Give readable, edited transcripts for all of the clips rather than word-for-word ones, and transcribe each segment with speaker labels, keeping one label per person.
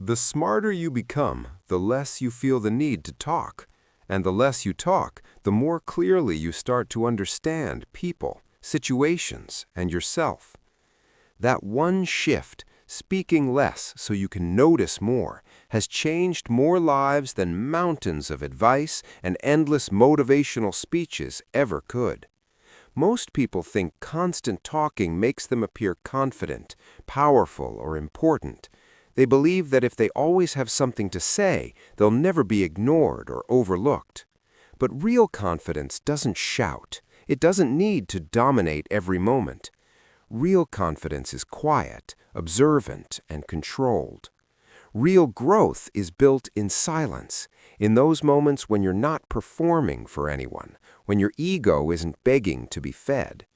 Speaker 1: The smarter you become, the less you feel the need to talk. And the less you talk, the more clearly you start to understand people, situations, and yourself. That one shift, speaking less so you can notice more, has changed more lives than mountains of advice and endless motivational speeches ever could. Most people think constant talking makes them appear confident, powerful, or important. They believe that if they always have something to say, they'll never be ignored or overlooked. But real confidence doesn't shout. It doesn't need to dominate every moment. Real confidence is quiet, observant, and controlled. Real growth is built in silence, in those moments when you're not performing for anyone, when your ego isn't begging to be fed.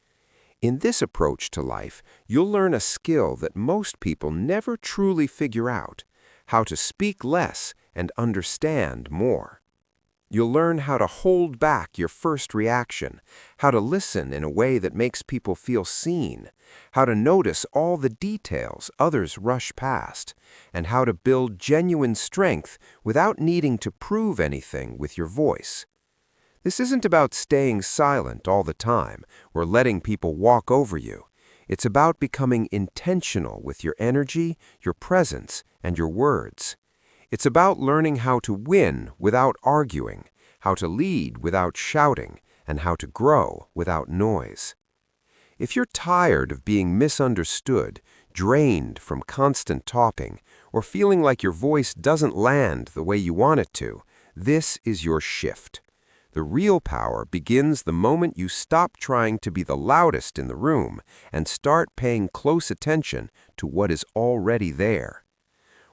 Speaker 1: In this approach to life, you'll learn a skill that most people never truly figure out: how to speak less and understand more. You'll learn how to hold back your first reaction, how to listen in a way that makes people feel seen, how to notice all the details others rush past, and how to build genuine strength without needing to prove anything with your voice. This isn't about staying silent all the time or letting people walk over you. It's about becoming intentional with your energy, your presence, and your words. It's about learning how to win without arguing, how to lead without shouting, and how to grow without noise. If you're tired of being misunderstood, drained from constant talking, or feeling like your voice doesn't land the way you want it to, this is your shift. The real power begins the moment you stop trying to be the loudest in the room and start paying close attention to what is already there.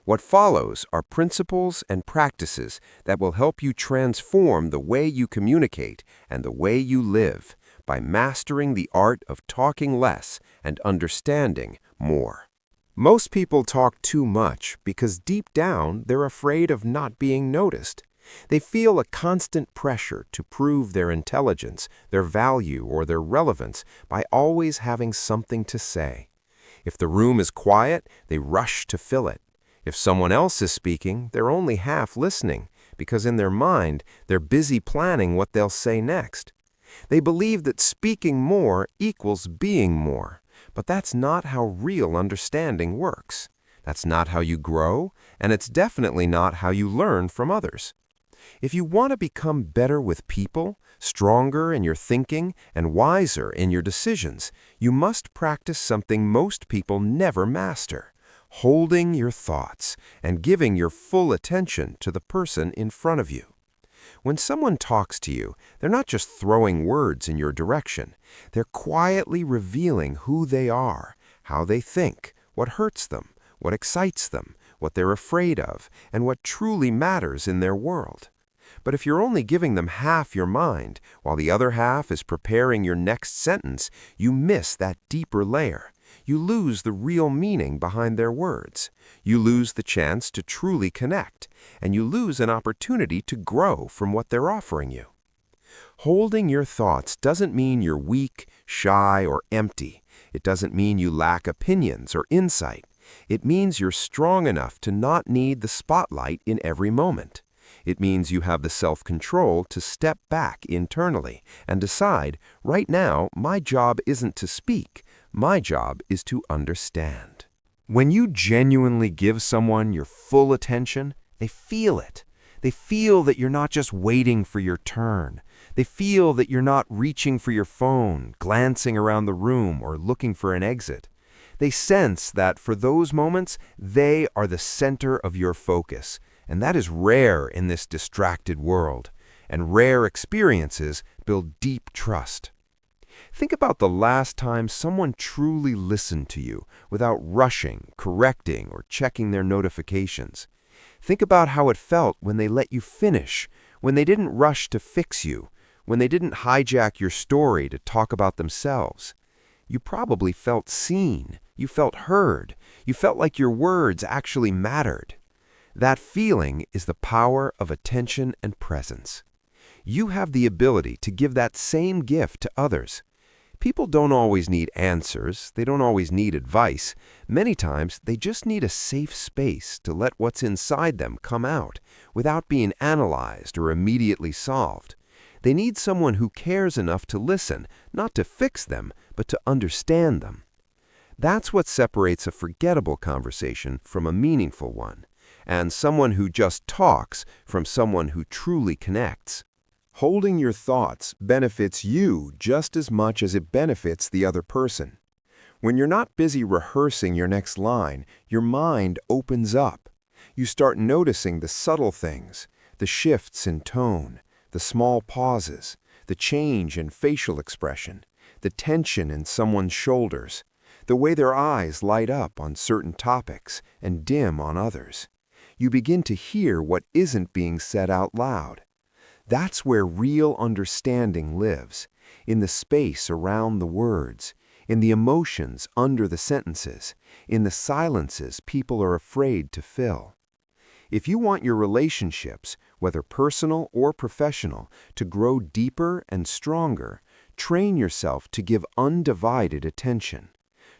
Speaker 1: What follows are principles and practices that will help you transform the way you communicate and the way you live by mastering the art of talking less and understanding more. Most people talk too much because deep down they're afraid of not being noticed. They feel a constant pressure to prove their intelligence, their value, or their relevance by always having something to say. If the room is quiet, they rush to fill it. If someone else is speaking, they're only half listening, because in their mind, they're busy planning what they'll say next. They believe that speaking more equals being more, but that's not how real understanding works. That's not how you grow, and it's definitely not how you learn from others. If you want to become better with people, stronger in your thinking, and wiser in your decisions, you must practice something most people never master: holding your thoughts and giving your full attention to the person in front of you. When someone talks to you, they're not just throwing words in your direction. They're quietly revealing who they are, how they think, what hurts them, what excites them, what they're afraid of, and what truly matters in their world. But if you're only giving them half your mind, while the other half is preparing your next sentence, you miss that deeper layer. You lose the real meaning behind their words. You lose the chance to truly connect, and you lose an opportunity to grow from what they're offering you. Holding your thoughts doesn't mean you're weak, shy, or empty. It doesn't mean you lack opinions or insight. It means you're strong enough to not need the spotlight in every moment. It means you have the self-control to step back internally and decide, right now, my job isn't to speak. My job is to understand. When you genuinely give someone your full attention, they feel it. They feel that you're not just waiting for your turn. They feel that you're not reaching for your phone, glancing around the room, or looking for an exit. They sense that for those moments, they are the center of your focus, and that is rare in this distracted world, and rare experiences build deep trust. Think about the last time someone truly listened to you without rushing, correcting, or checking their notifications. Think about how it felt when they let you finish, when they didn't rush to fix you, when they didn't hijack your story to talk about themselves. You probably felt seen. You felt heard. You felt like your words actually mattered. That feeling is the power of attention and presence. You have the ability to give that same gift to others. People don't always need answers, they don't always need advice. Many times, they just need a safe space to let what's inside them come out without being analyzed or immediately solved. They need someone who cares enough to listen, not to fix them, but to understand them. That's what separates a forgettable conversation from a meaningful one, and someone who just talks from someone who truly connects. Holding your thoughts benefits you just as much as it benefits the other person. When you're not busy rehearsing your next line, your mind opens up. You start noticing the subtle things, the shifts in tone, the small pauses, the change in facial expression, the tension in someone's shoulders, the way their eyes light up on certain topics and dim on others. You begin to hear what isn't being said out loud. That's where real understanding lives, in the space around the words, in the emotions under the sentences, in the silences people are afraid to fill. If you want your relationships, whether personal or professional, to grow deeper and stronger, train yourself to give undivided attention.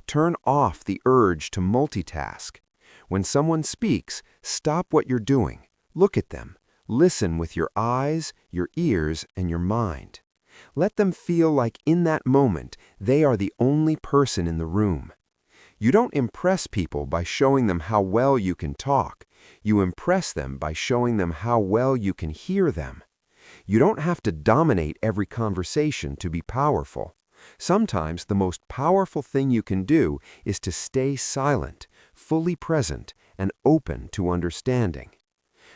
Speaker 1: Turn off the urge to multitask. When someone speaks, stop what you're doing. Look at them. Listen with your eyes, your ears, and your mind. Let them feel like in that moment they are the only person in the room. You don't impress people by showing them how well you can talk. You impress them by showing them how well you can hear them. You don't have to dominate every conversation to be powerful. Sometimes the most powerful thing you can do is to stay silent, fully present, and open to understanding.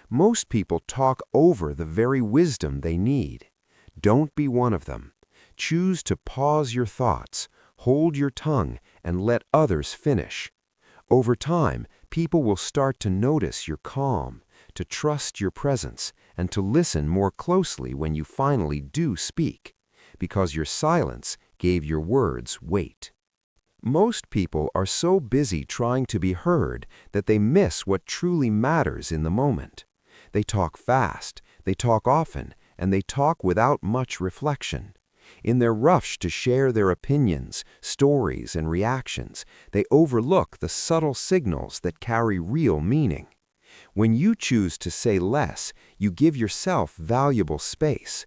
Speaker 1: Most people talk over the very wisdom they need. Don't be one of them. Choose to pause your thoughts, hold your tongue, and let others finish. Over time, people will start to notice your calm, to trust your presence, and to listen more closely when you finally do speak, because your silence gave your words weight. Most people are so busy trying to be heard that they miss what truly matters in the moment. They talk fast, they talk often, and they talk without much reflection. In their rush to share their opinions, stories, and reactions, they overlook the subtle signals that carry real meaning. When you choose to say less, you give yourself valuable space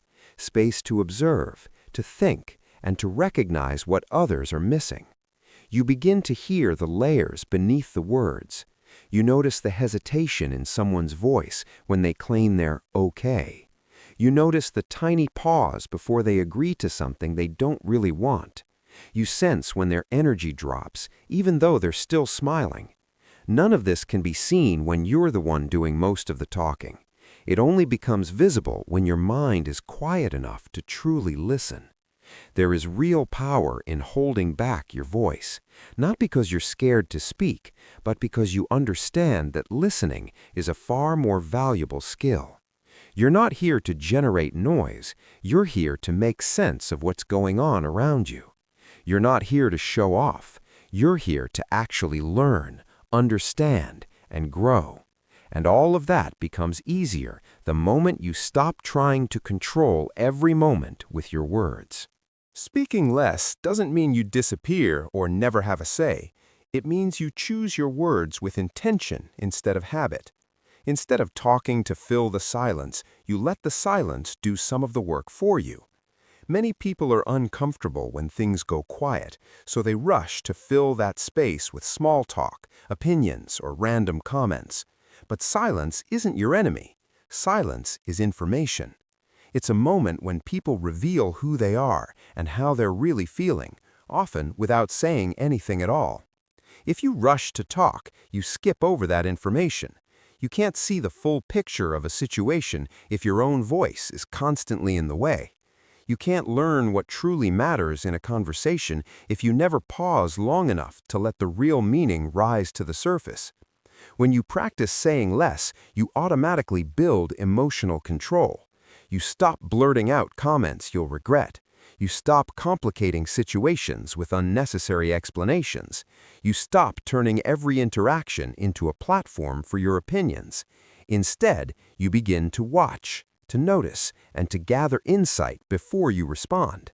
Speaker 1: to observe, to think, and to recognize what others are missing. You begin to hear the layers beneath the words. You notice the hesitation in someone's voice when they claim they're okay. You notice the tiny pause before they agree to something they don't really want. You sense when their energy drops, even though they're still smiling. None of this can be seen when you're the one doing most of the talking. It only becomes visible when your mind is quiet enough to truly listen. There is real power in holding back your voice, not because you're scared to speak, but because you understand that listening is a far more valuable skill. You're not here to generate noise, you're here to make sense of what's going on around you. You're not here to show off, you're here to actually learn, understand, and grow. And all of that becomes easier the moment you stop trying to control every moment with your words. Speaking less doesn't mean you disappear or never have a say. It means you choose your words with intention instead of habit. Instead of talking to fill the silence, you let the silence do some of the work for you. Many people are uncomfortable when things go quiet, so they rush to fill that space with small talk, opinions, or random comments. But silence isn't your enemy. Silence is information. It's a moment when people reveal who they are and how they're really feeling, often without saying anything at all. If you rush to talk, you skip over that information. You can't see the full picture of a situation if your own voice is constantly in the way. You can't learn what truly matters in a conversation if you never pause long enough to let the real meaning rise to the surface. When you practice saying less, you automatically build emotional control. You stop blurting out comments you'll regret. You stop complicating situations with unnecessary explanations. You stop turning every interaction into a platform for your opinions. Instead, you begin to watch, to notice, and to gather insight before you respond.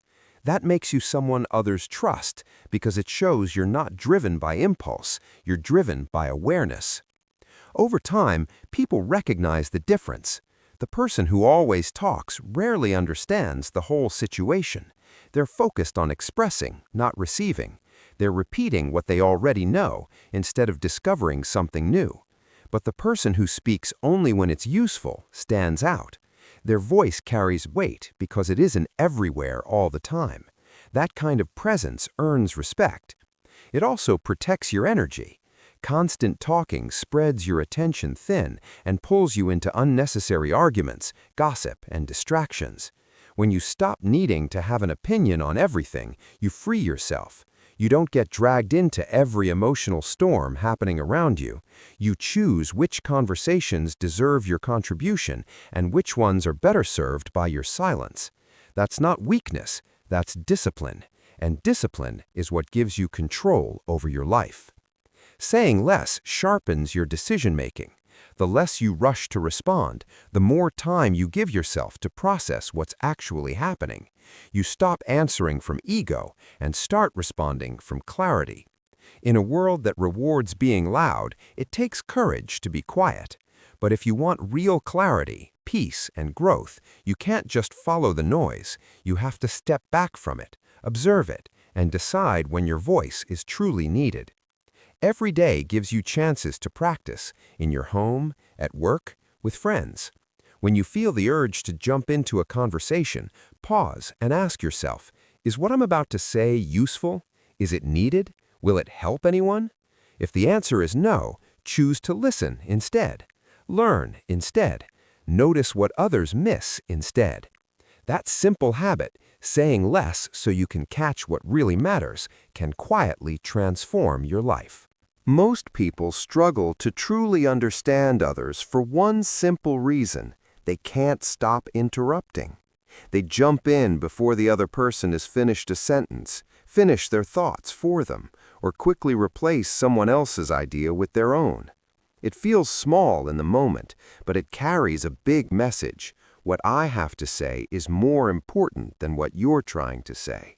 Speaker 1: That makes you someone others trust because it shows you're not driven by impulse, you're driven by awareness. Over time, people recognize the difference. The person who always talks rarely understands the whole situation. They're focused on expressing, not receiving. They're repeating what they already know instead of discovering something new. But the person who speaks only when it's useful stands out. Their voice carries weight because it isn't everywhere all the time. That kind of presence earns respect. It also protects your energy. Constant talking spreads your attention thin and pulls you into unnecessary arguments, gossip, and distractions. When you stop needing to have an opinion on everything, you free yourself. You don't get dragged into every emotional storm happening around you. You choose which conversations deserve your contribution and which ones are better served by your silence. That's not weakness, that's discipline. And discipline is what gives you control over your life. Saying less sharpens your decision-making. The less you rush to respond, the more time you give yourself to process what's actually happening. You stop answering from ego and start responding from clarity. In a world that rewards being loud, it takes courage to be quiet. But if you want real clarity, peace, and growth, you can't just follow the noise. You have to step back from it, observe it, and decide when your voice is truly needed. Every day gives you chances to practice, in your home, at work, with friends. When you feel the urge to jump into a conversation, pause and ask yourself, is what I'm about to say useful? Is it needed? Will it help anyone? If the answer is no, choose to listen instead. Learn instead. Notice what others miss instead. That simple habit, saying less so you can catch what really matters, can quietly transform your life. Most people struggle to truly understand others for one simple reason: they can't stop interrupting. They jump in before the other person has finished a sentence, finish their thoughts for them, or quickly replace someone else's idea with their own. It feels small in the moment, but it carries a big message. What I have to say is more important than what you're trying to say.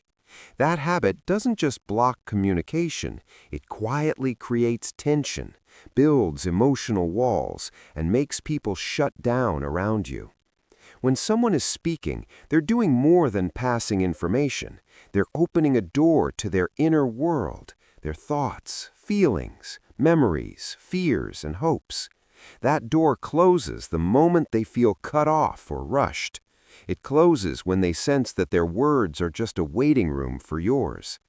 Speaker 1: That habit doesn't just block communication, it quietly creates tension, builds emotional walls, and makes people shut down around you. When someone is speaking, they're doing more than passing information. They're opening a door to their inner world, their thoughts, feelings, memories, fears, and hopes. That door closes the moment they feel cut off or rushed. It closes when they sense that their words are just a waiting room for yours.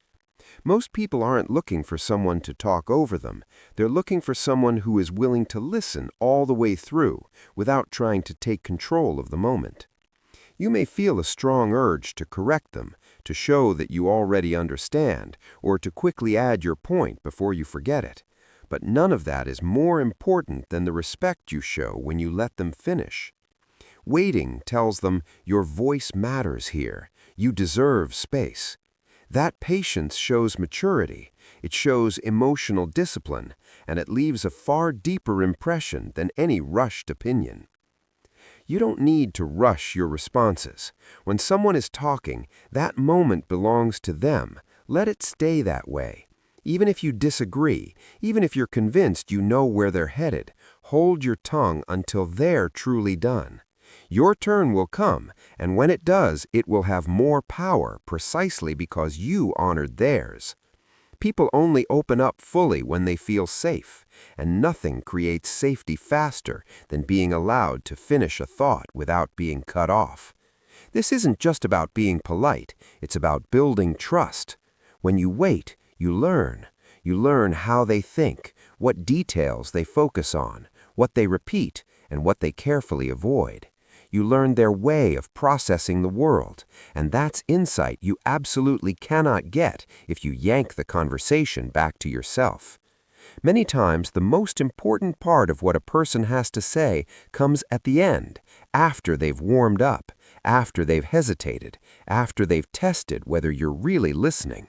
Speaker 1: Most people aren't looking for someone to talk over them. They're looking for someone who is willing to listen all the way through without trying to take control of the moment. You may feel a strong urge to correct them, to show that you already understand, or to quickly add your point before you forget it. But none of that is more important than the respect you show when you let them finish. Waiting tells them your voice matters here. You deserve space. That patience shows maturity. It shows emotional discipline, and it leaves a far deeper impression than any rushed opinion. You don't need to rush your responses. When someone is talking, that moment belongs to them. Let it stay that way. Even if you disagree, even if you're convinced you know where they're headed, hold your tongue until they're truly done. Your turn will come, and when it does, it will have more power precisely because you honored theirs. People only open up fully when they feel safe, and nothing creates safety faster than being allowed to finish a thought without being cut off. This isn't just about being polite, it's about building trust. When you wait, you learn. You learn how they think, what details they focus on, what they repeat, and what they carefully avoid. You learn their way of processing the world, and that's insight you absolutely cannot get if you yank the conversation back to yourself. Many times, the most important part of what a person has to say comes at the end, after they've warmed up, after they've hesitated, after they've tested whether you're really listening.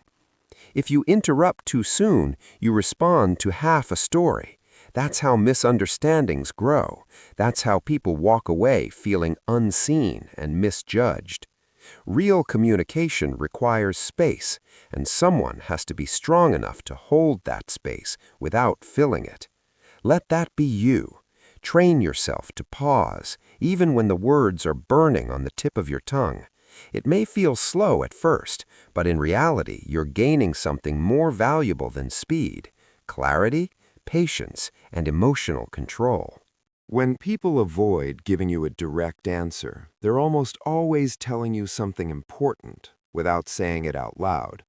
Speaker 1: If you interrupt too soon, you respond to half a story. That's how misunderstandings grow. That's how people walk away feeling unseen and misjudged. Real communication requires space, and someone has to be strong enough to hold that space without filling it. Let that be you. Train yourself to pause, even when the words are burning on the tip of your tongue. It may feel slow at first, but in reality, you're gaining something more valuable than speed: clarity, patience, and emotional control. When people avoid giving you a direct answer, they're almost always telling you something important without saying it out loud.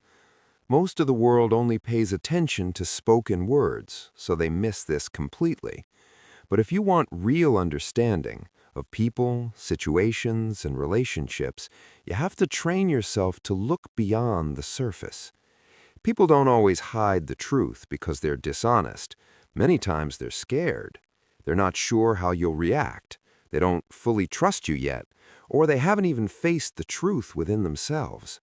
Speaker 1: Most of the world only pays attention to spoken words, so they miss this completely. But if you want real understanding of people, situations, and relationships, you have to train yourself to look beyond the surface. People don't always hide the truth because they're dishonest. Many times they're scared. They're not sure how you'll react. They don't fully trust you yet, or they haven't even faced the truth within themselves.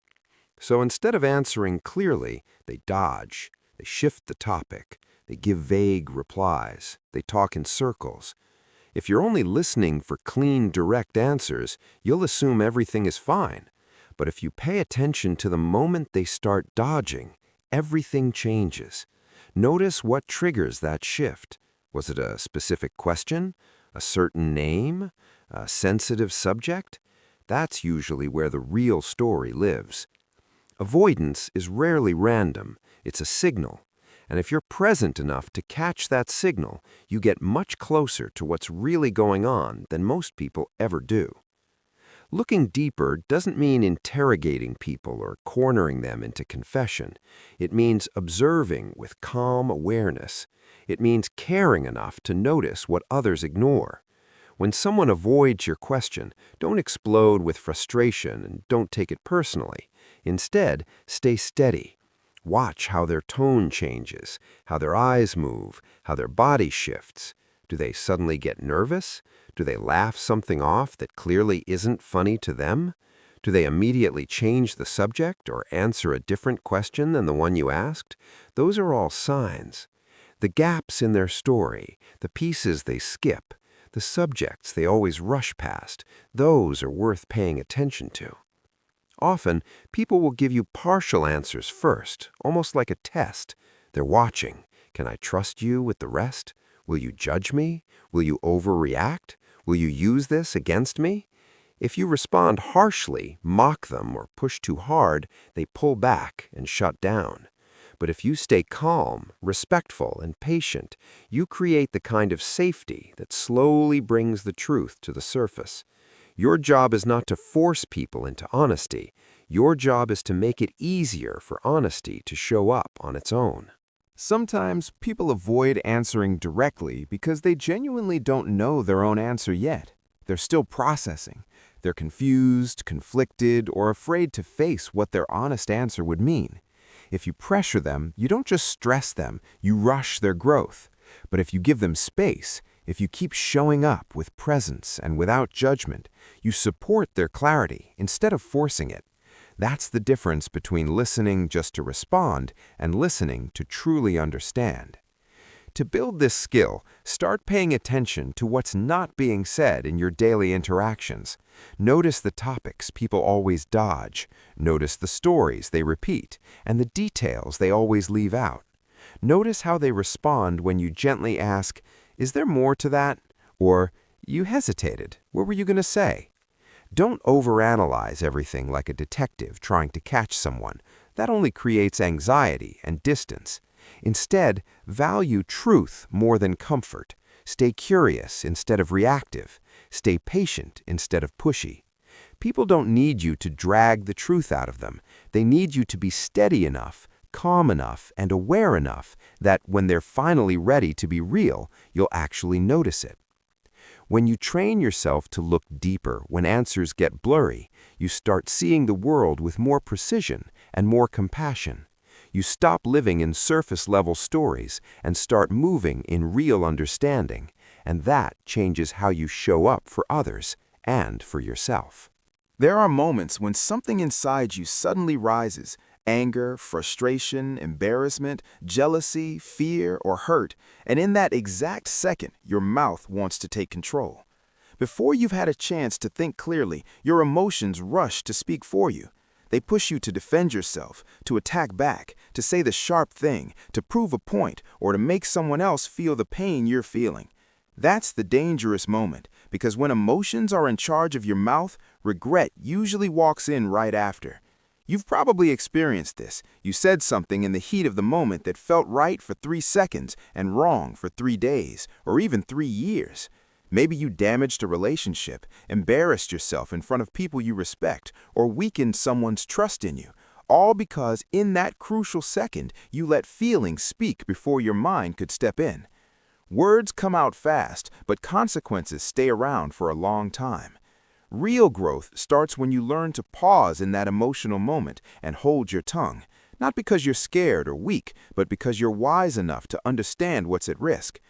Speaker 1: So instead of answering clearly, they dodge, they shift the topic, they give vague replies, they talk in circles. If you're only listening for clean, direct answers, you'll assume everything is fine. But if you pay attention to the moment they start dodging, everything changes. Notice what triggers that shift. Was it a specific question? A certain name? A sensitive subject? That's usually where the real story lives. Avoidance is rarely random. It's a signal. And if you're present enough to catch that signal, you get much closer to what's really going on than most people ever do. Looking deeper doesn't mean interrogating people or cornering them into confession. It means observing with calm awareness. It means caring enough to notice what others ignore. When someone avoids your question, don't explode with frustration and don't take it personally. Instead, stay steady. Watch how their tone changes, how their eyes move, how their body shifts. Do they suddenly get nervous? Do they laugh something off that clearly isn't funny to them? Do they immediately change the subject or answer a different question than the one you asked? Those are all signs. The gaps in their story, the pieces they skip, the subjects they always rush past, those are worth paying attention to. Often, people will give you partial answers first, almost like a test. They're watching. Can I trust you with the rest? Will you judge me? Will you overreact? Will you use this against me? If you respond harshly, mock them, or push too hard, they pull back and shut down. But if you stay calm, respectful, and patient, you create the kind of safety that slowly brings the truth to the surface. Your job is not to force people into honesty. Your job is to make it easier for honesty to show up on its own.
Speaker 2: Sometimes people avoid answering directly because they genuinely don't know their own answer yet. They're still processing. They're confused, conflicted, or afraid to face what their honest answer would mean. If you pressure them, you don't just stress them, you rush their growth. But if you give them space, if you keep showing up with presence and without judgment, you support their clarity instead of forcing it. That's the difference between listening just to respond and listening to truly understand. To build this skill, start paying attention to what's not being said in your daily interactions. Notice the topics people always dodge. Notice the stories they repeat and the details they always leave out. Notice how they respond when you gently ask, "Is there more to that?" Or, "You hesitated. What were you going to say?" Don't overanalyze everything like a detective trying to catch someone. That only creates anxiety and distance. Instead, value truth more than comfort. Stay curious instead of reactive. Stay patient instead of pushy. People don't need you to drag the truth out of them. They need you to be steady enough, calm enough, and aware enough that when they're finally ready to be real, you'll actually notice it. When you train yourself to look deeper when answers get blurry, you start seeing the world with more precision and more compassion. You stop living in surface-level stories and start moving in real understanding, and that changes how you show up for others and for yourself.
Speaker 3: There are moments when something inside you suddenly rises: anger, frustration, embarrassment, jealousy, fear, or hurt, and in that exact second, your mouth wants to take control. Before you've had a chance to think clearly, your emotions rush to speak for you. They push you to defend yourself, to attack back, to say the sharp thing, to prove a point, or to make someone else feel the pain you're feeling. That's the dangerous moment, because when emotions are in charge of your mouth, regret usually walks in right after. You've probably experienced this. You said something in the heat of the moment that felt right for 3 seconds and wrong for 3 days, or even 3 years. Maybe you damaged a relationship, embarrassed yourself in front of people you respect, or weakened someone's trust in you, all because in that crucial second you let feelings speak before your mind could step in. Words come out fast, but consequences stay around for a long time. Real growth starts when you learn to pause in that emotional moment and hold your tongue, not because you're scared or weak, but because you're wise enough to understand what's at risk.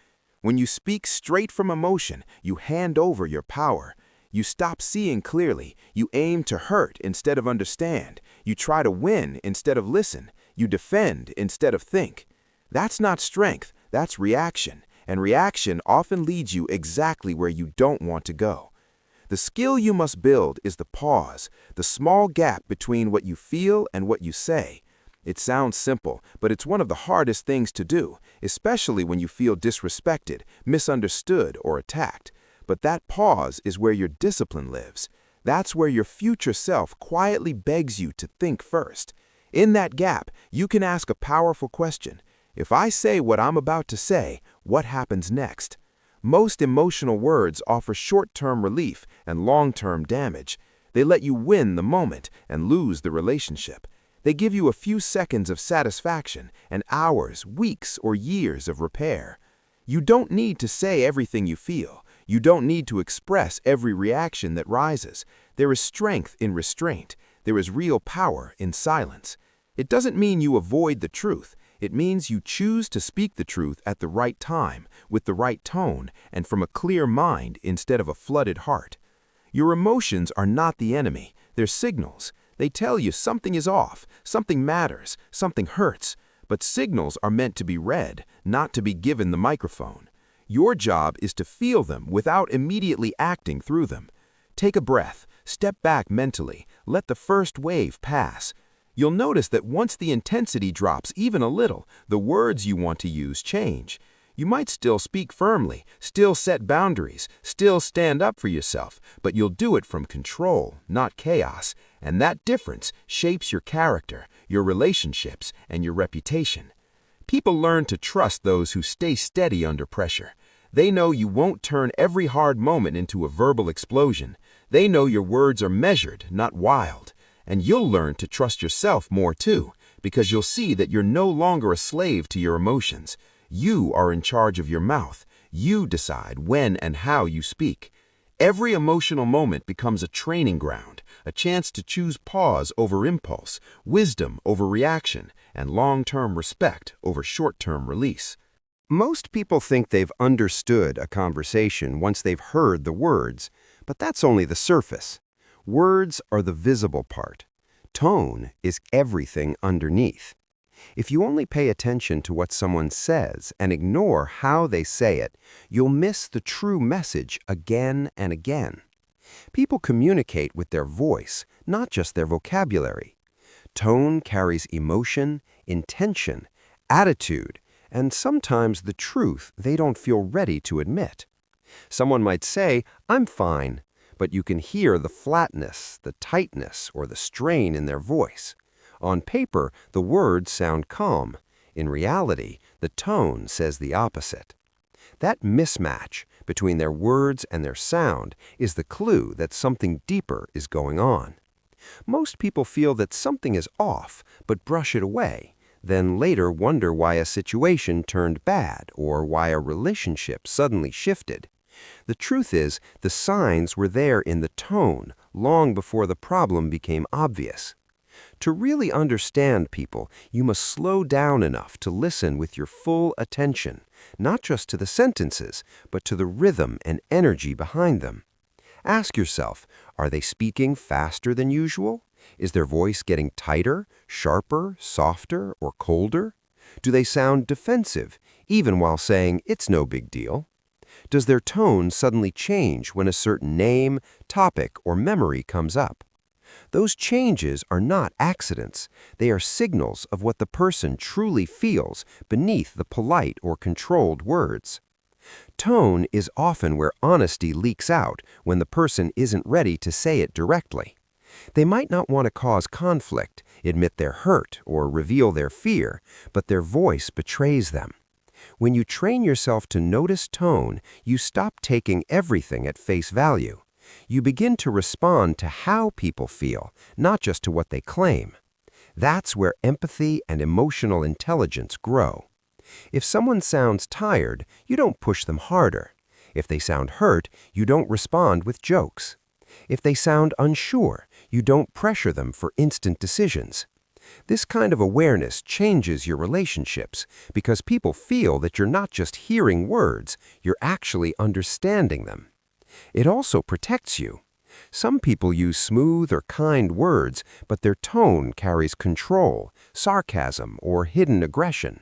Speaker 3: When you speak straight from emotion, you hand over your power. You stop seeing clearly. You aim to hurt instead of understand. You try to win instead of listen. You defend instead of think. That's not strength, that's reaction. And reaction often leads you exactly where you don't want to go. The skill you must build is the pause, the small gap between what you feel and what you say. It sounds simple, but it's one of the hardest things to do, especially when you feel disrespected, misunderstood, or attacked. But that pause is where your discipline lives. That's where your future self quietly begs you to think first. In that gap, you can ask a powerful question. If I say what I'm about to say, what happens next? Most emotional words offer short-term relief and long-term damage. They let you win the moment and lose the relationship. They give you a few seconds of satisfaction and hours, weeks, or years of repair. You don't need to say everything you feel. You don't need to express every reaction that rises. There is strength in restraint. There is real power in silence. It doesn't mean you avoid the truth. It means you choose to speak the truth at the right time, with the right tone, and from a clear mind instead of a flooded heart. Your emotions are not the enemy. They're signals. They tell you something is off, something matters, something hurts. But signals are meant to be read, not to be given the microphone. Your job is to feel them without immediately acting through them. Take a breath, step back mentally, let the first wave pass. You'll notice that once the intensity drops even a little, the words you want to use change. You might still speak firmly, still set boundaries, still stand up for yourself, but you'll do it from control, not chaos. And that difference shapes your character, your relationships, and your reputation. People learn to trust those who stay steady under pressure. They know you won't turn every hard moment into a verbal explosion. They know your words are measured, not wild. And you'll learn to trust yourself more too, because you'll see that you're no longer a slave to your emotions. You are in charge of your mouth. You decide when and how you speak. Every emotional moment becomes a training ground, a chance to choose pause over impulse, wisdom over reaction, and long-term respect over short-term release.
Speaker 1: Most people think they've understood a conversation once they've heard the words, but that's only the surface. Words are the visible part. Tone is everything underneath. If you only pay attention to what someone says and ignore how they say it, you'll miss the true message again and again. People communicate with their voice, not just their vocabulary. Tone carries emotion, intention, attitude, and sometimes the truth they don't feel ready to admit. Someone might say, "I'm fine," but you can hear the flatness, the tightness, or the strain in their voice. On paper, the words sound calm. In reality, the tone says the opposite. That mismatch between their words and their sound is the clue that something deeper is going on. Most people feel that something is off, but brush it away, then later wonder why a situation turned bad or why a relationship suddenly shifted. The truth is, the signs were there in the tone long before the problem became obvious. To really understand people, you must slow down enough to listen with your full attention, not just to the sentences, but to the rhythm and energy behind them. Ask yourself, are they speaking faster than usual? Is their voice getting tighter, sharper, softer, or colder? Do they sound defensive, even while saying it's no big deal? Does their tone suddenly change when a certain name, topic, or memory comes up? Those changes are not accidents. They are signals of what the person truly feels beneath the polite or controlled words. Tone is often where honesty leaks out when the person isn't ready to say it directly. They might not want to cause conflict, admit they're hurt, or reveal their fear, but their voice betrays them. When you train yourself to notice tone, you stop taking everything at face value. You begin to respond to how people feel, not just to what they claim. That's where empathy and emotional intelligence grow. If someone sounds tired, you don't push them harder. If they sound hurt, you don't respond with jokes. If they sound unsure, you don't pressure them for instant decisions. This kind of awareness changes your relationships because people feel that you're not just hearing words, you're actually understanding them. It also protects you. Some people use smooth or kind words, but their tone carries control, sarcasm, or hidden aggression.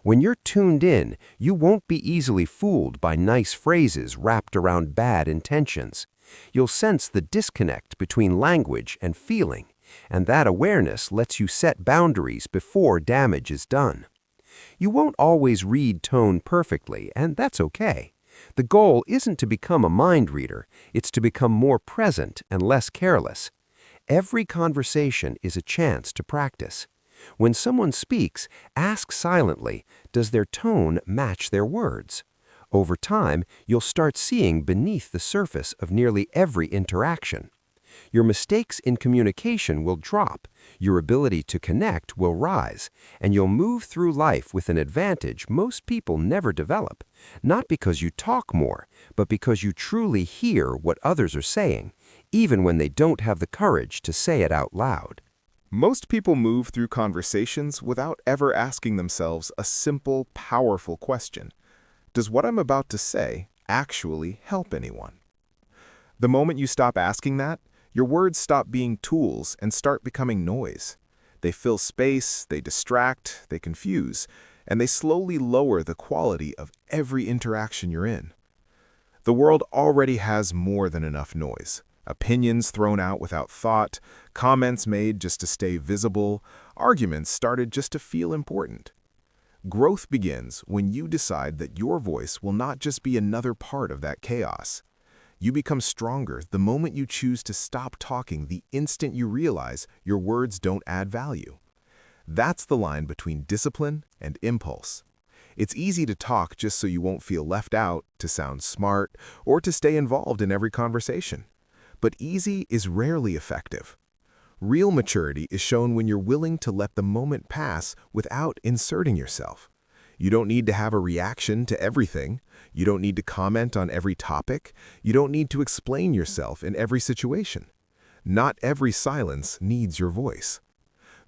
Speaker 1: When you're tuned in, you won't be easily fooled by nice phrases wrapped around bad intentions. You'll sense the disconnect between language and feeling, and that awareness lets you set boundaries before damage is done. You won't always read tone perfectly, and that's okay. The goal isn't to become a mind reader, it's to become more present and less careless. Every conversation is a chance to practice. When someone speaks, ask silently, does their tone match their words? Over time, you'll start seeing beneath the surface of nearly every interaction. Your mistakes in communication will drop, your ability to connect will rise, and you'll move through life with an advantage most people never develop, not because you talk more, but because you truly hear what others are saying, even when they don't have the courage to say it out loud.
Speaker 3: Most people move through conversations without ever asking themselves a simple, powerful question. Does what I'm about to say actually help anyone? The moment you stop asking that, your words stop being tools and start becoming noise. They fill space, they distract, they confuse, and they slowly lower the quality of every interaction you're in. The world already has more than enough noise. Opinions thrown out without thought, comments made just to stay visible, arguments started just to feel important. Growth begins when you decide that your voice will not just be another part of that chaos. You become stronger the moment you choose to stop talking the instant you realize your words don't add value. That's the line between discipline and impulse. It's easy to talk just so you won't feel left out, to sound smart, or to stay involved in every conversation. But easy is rarely effective. Real maturity is shown when you're willing to let the moment pass without inserting yourself. You don't need to have a reaction to everything. You don't need to comment on every topic. You don't need to explain yourself in every situation. Not every silence needs your voice.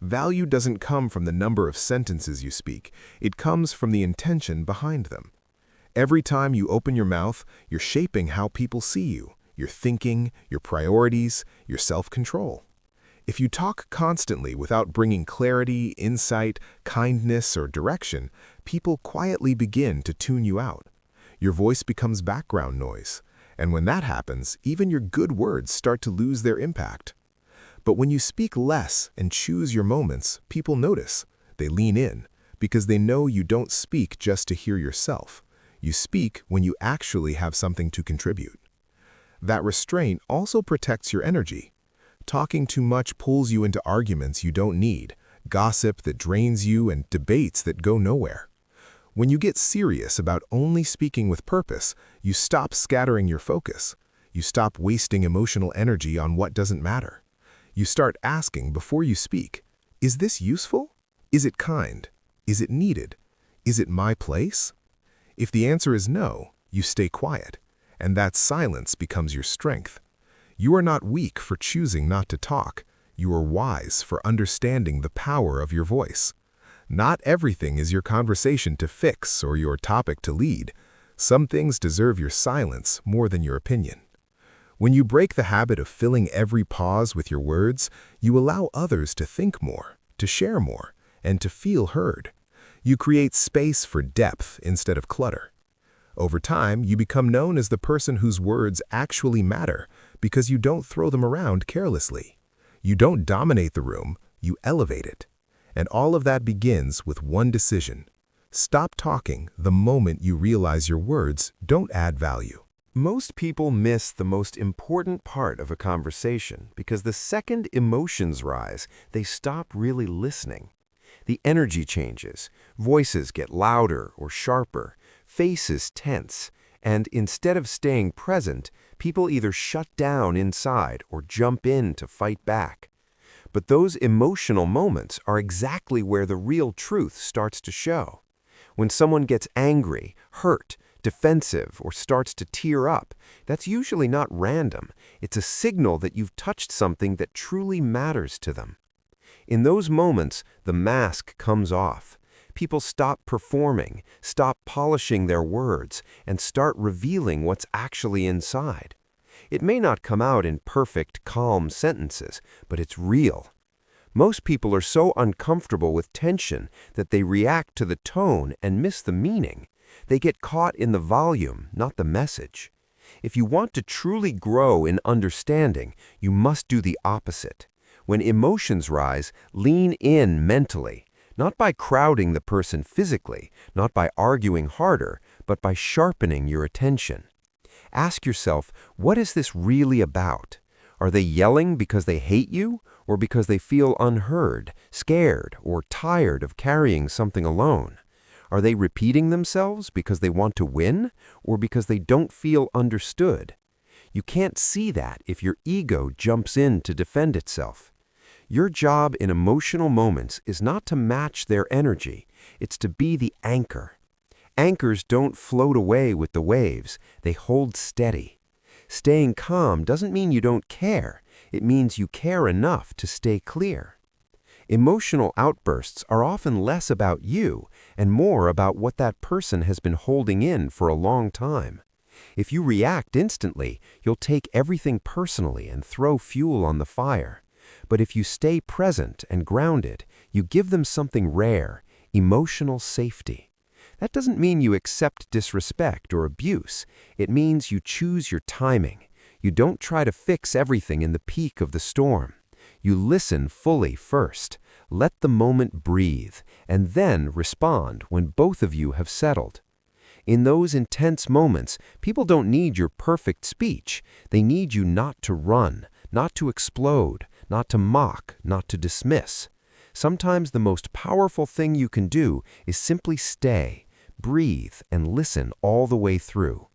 Speaker 3: Value doesn't come from the number of sentences you speak. It comes from the intention behind them. Every time you open your mouth, you're shaping how people see you, your thinking, your priorities, your self-control. If you talk constantly without bringing clarity, insight, kindness, or direction, people quietly begin to tune you out. Your voice becomes background noise, and when that happens, even your good words start to lose their impact. But when you speak less and choose your moments, people notice. They lean in, because they know you don't speak just to hear yourself. You speak when you actually have something to contribute. That restraint also protects your energy. Talking too much pulls you into arguments you don't need, gossip that drains you, and debates that go nowhere. When you get serious about only speaking with purpose, you stop scattering your focus. You stop wasting emotional energy on what doesn't matter. You start asking before you speak, is this useful? Is it kind? Is it needed? Is it my place? If the answer is no, you stay quiet, and that silence becomes your strength. You are not weak for choosing not to talk. You are wise for understanding the power of your voice. Not everything is your conversation to fix or your topic to lead. Some things deserve your silence more than your opinion. When you break the habit of filling every pause with your words, you allow others to think more, to share more, and to feel heard. You create space for depth instead of clutter.
Speaker 4: Over time, you become known as the person whose words actually matter because you don't throw them around carelessly. You don't dominate the room, you elevate it. And all of that begins with one decision. Stop talking the moment you realize your words don't add value.
Speaker 1: Most people miss the most important part of a conversation because the second emotions rise, they stop really listening. The energy changes, voices get louder or sharper, faces tense, and instead of staying present, people either shut down inside or jump in to fight back. But those emotional moments are exactly where the real truth starts to show. When someone gets angry, hurt, defensive, or starts to tear up, that's usually not random. It's a signal that you've touched something that truly matters to them. In those moments, the mask comes off. People stop performing, stop polishing their words, and start revealing what's actually inside. It may not come out in perfect, calm sentences, but it's real. Most people are so uncomfortable with tension that they react to the tone and miss the meaning. They get caught in the volume, not the message. If you want to truly grow in understanding, you must do the opposite. When emotions rise, lean in mentally, not by crowding the person physically, not by arguing harder, but by sharpening your attention. Ask yourself, what is this really about? Are they yelling because they hate you, or because they feel unheard, scared, or tired of carrying something alone? Are they repeating themselves because they want to win, or because they don't feel understood? You can't see that if your ego jumps in to defend itself. Your job in emotional moments is not to match their energy, it's to be the anchor. Anchors don't float away with the waves, they hold steady. Staying calm doesn't mean you don't care, it means you care enough to stay clear. Emotional outbursts are often less about you and more about what that person has been holding in for a long time. If you react instantly, you'll take everything personally and throw fuel on the fire. But if you stay present and grounded, you give them something rare, emotional safety. That doesn't mean you accept disrespect or abuse. It means you choose your timing. You don't try to fix everything in the peak of the storm. You listen fully first, let the moment breathe, and then respond when both of you have settled. In those intense moments, people don't need your perfect speech. They need you not to run, not to explode, not to mock, not to dismiss. Sometimes the most powerful thing you can do is simply stay, breathe, and listen all the way through.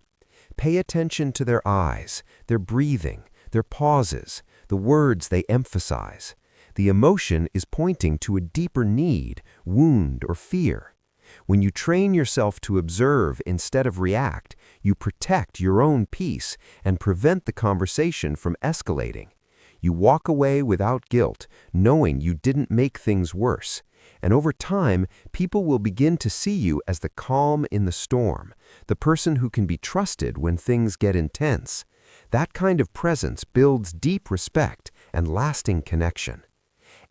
Speaker 1: Pay attention to their eyes, their breathing, their pauses, the words they emphasize. The emotion is pointing to a deeper need, wound, or fear. When you train yourself to observe instead of react, you protect your own peace and prevent the conversation from escalating. You walk away without guilt, knowing you didn't make things worse. And over time, people will begin to see you as the calm in the storm, the person who can be trusted when things get intense. That kind of presence builds deep respect and lasting connection.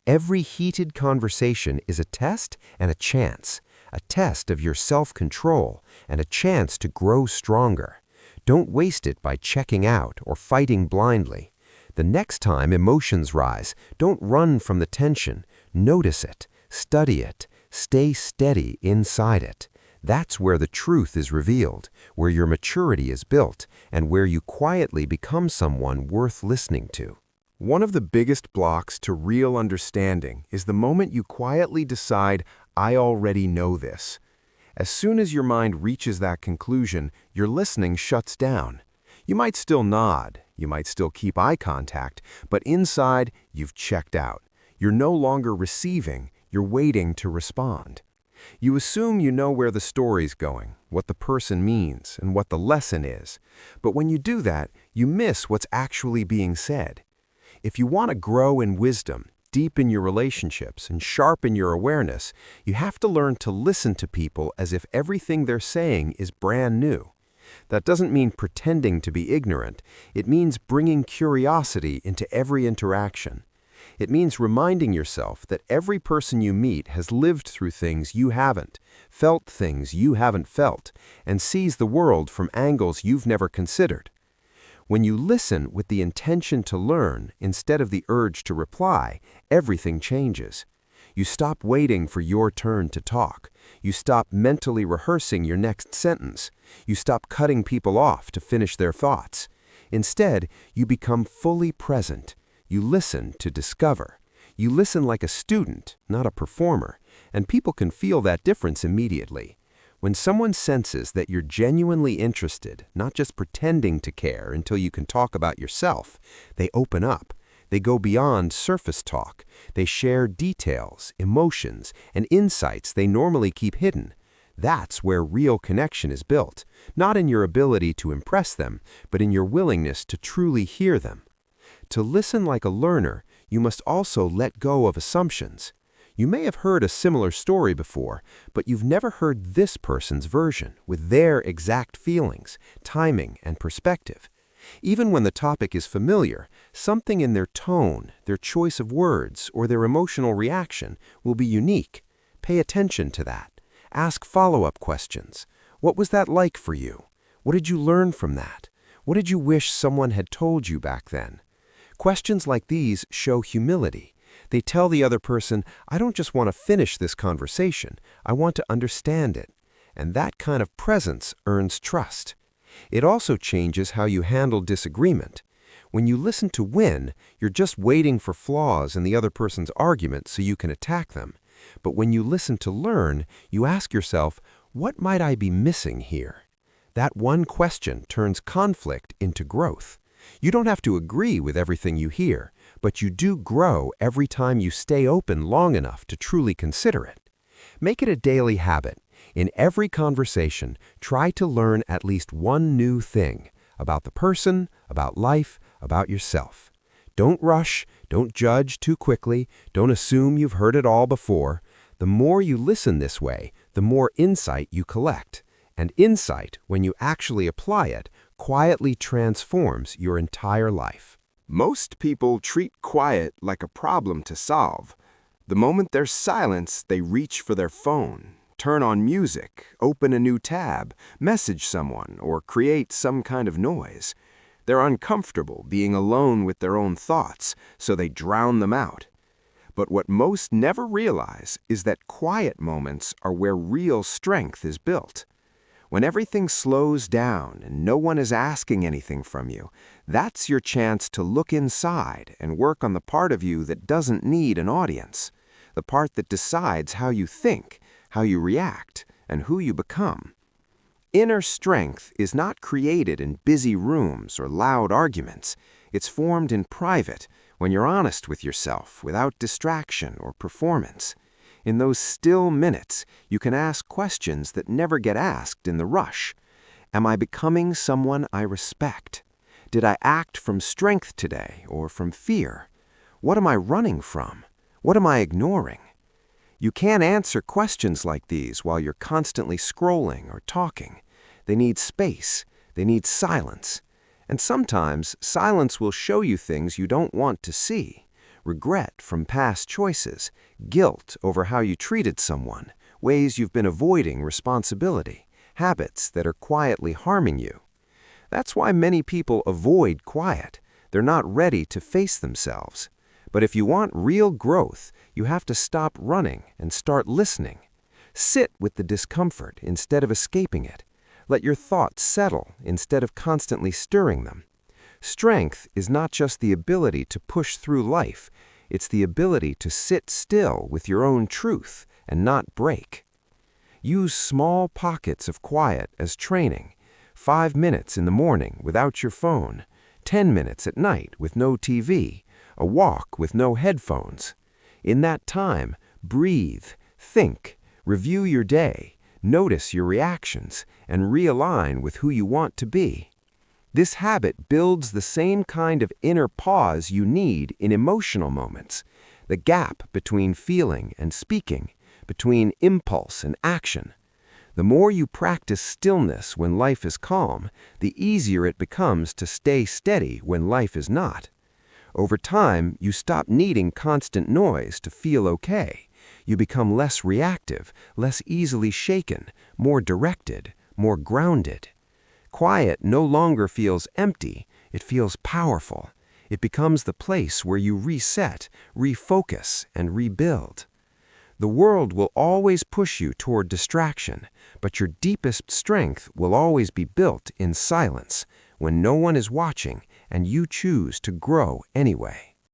Speaker 1: Every heated conversation is a test and a test of your self-control and a chance to grow stronger. Don't waste it by checking out or fighting blindly. The next time emotions rise, don't run from the tension. Notice it, study it, stay steady inside it. That's where the truth is revealed, where your maturity is built, and where you quietly become someone worth listening to. One of the biggest blocks to real understanding is the moment you quietly decide, I already know this. As soon as your mind reaches that conclusion, your listening shuts down. You might still nod, you might still keep eye contact, but inside, you've checked out. You're no longer receiving, you're waiting to respond. You assume you know where the story's going, what the person means, and what the lesson is. But when you do that, you miss what's actually being said. If you want to grow in wisdom, deepen your relationships, and sharpen your awareness, you have to learn to listen to people as if everything they're saying is brand new. That doesn't mean pretending to be ignorant. It means bringing curiosity into every interaction. It means reminding yourself that every person you meet has lived through things you haven't, felt things you haven't felt, and sees the world from angles you've never considered. When you listen with the intention to learn instead of the urge to reply, everything changes. You stop waiting for your turn to talk. You stop mentally rehearsing your next sentence. You stop cutting people off to finish their thoughts. Instead, you become fully present. You listen to discover. You listen like a student, not a performer, and people can feel that difference immediately. When someone senses that you're genuinely interested, not just pretending to care until you can talk about yourself, they open up. They go beyond surface talk. They share details, emotions, and insights they normally keep hidden. That's where real connection is built, not in your ability to impress them, but in your willingness to truly hear them. To listen like a learner, you must also let go of assumptions. You may have heard a similar story before, but you've never heard this person's version, with their exact feelings, timing, and perspective. Even when the topic is familiar, something in their tone, their choice of words, or their emotional reaction will be unique. Pay attention to that. Ask follow-up questions. What was that like for you? What did you learn from that? What did you wish someone had told you back then? Questions like these show humility. They tell the other person, I don't just want to finish this conversation, I want to understand it. And that kind of presence earns trust. It also changes how you handle disagreement. When you listen to win, you're just waiting for flaws in the other person's argument so you can attack them. But when you listen to learn, you ask yourself, what might I be missing here? That one question turns conflict into growth. You don't have to agree with everything you hear, but you do grow every time you stay open long enough to truly consider it. Make it a daily habit. In every conversation, try to learn at least one new thing about the person, about life, about yourself. Don't rush, don't judge too quickly, don't assume you've heard it all before. The more you listen this way, the more insight you collect. And insight, when you actually apply it, quietly transforms your entire life.
Speaker 3: Most people treat quiet like a problem to solve. The moment there's silence, they reach for their phone, turn on music, open a new tab, message someone, or create some kind of noise. They're uncomfortable being alone with their own thoughts, so they drown them out. But what most never realize is that quiet moments are where real strength is built. When everything slows down and no one is asking anything from you, that's your chance to look inside and work on the part of you that doesn't need an audience, the part that decides how you think, how you react, and who you become. Inner strength is not created in busy rooms or loud arguments. It's formed in private, when you're honest with yourself, without distraction or performance. In those still minutes, you can ask questions that never get asked in the rush. Am I becoming someone I respect? Did I act from strength today or from fear? What am I running from? What am I ignoring? You can't answer questions like these while you're constantly scrolling or talking. They need space. They need silence. And sometimes silence will show you things you don't want to see. Regret from past choices, guilt over how you treated someone, ways you've been avoiding responsibility, habits that are quietly harming you. That's why many people avoid quiet. They're not ready to face themselves. But if you want real growth, you have to stop running and start listening. Sit with the discomfort instead of escaping it. Let your thoughts settle instead of constantly stirring them. Strength is not just the ability to push through life, it's the ability to sit still with your own truth and not break. Use small pockets of quiet as training. 5 minutes in the morning without your phone, 10 minutes at night with no TV, a walk with no headphones. In that time, breathe, think, review your day, notice your reactions, and realign with who you want to be. This habit builds the same kind of inner pause you need in emotional moments, the gap between feeling and speaking, between impulse and action. The more you practice stillness when life is calm, the easier it becomes to stay steady when life is not.
Speaker 1: Over time, you stop needing constant noise to feel okay. You become less reactive, less easily shaken, more directed, more grounded. Quiet no longer feels empty, it feels powerful. It becomes the place where you reset, refocus, and rebuild. The world will always push you toward distraction, but your deepest strength will always be built in silence, when no one is watching and you choose to grow anyway.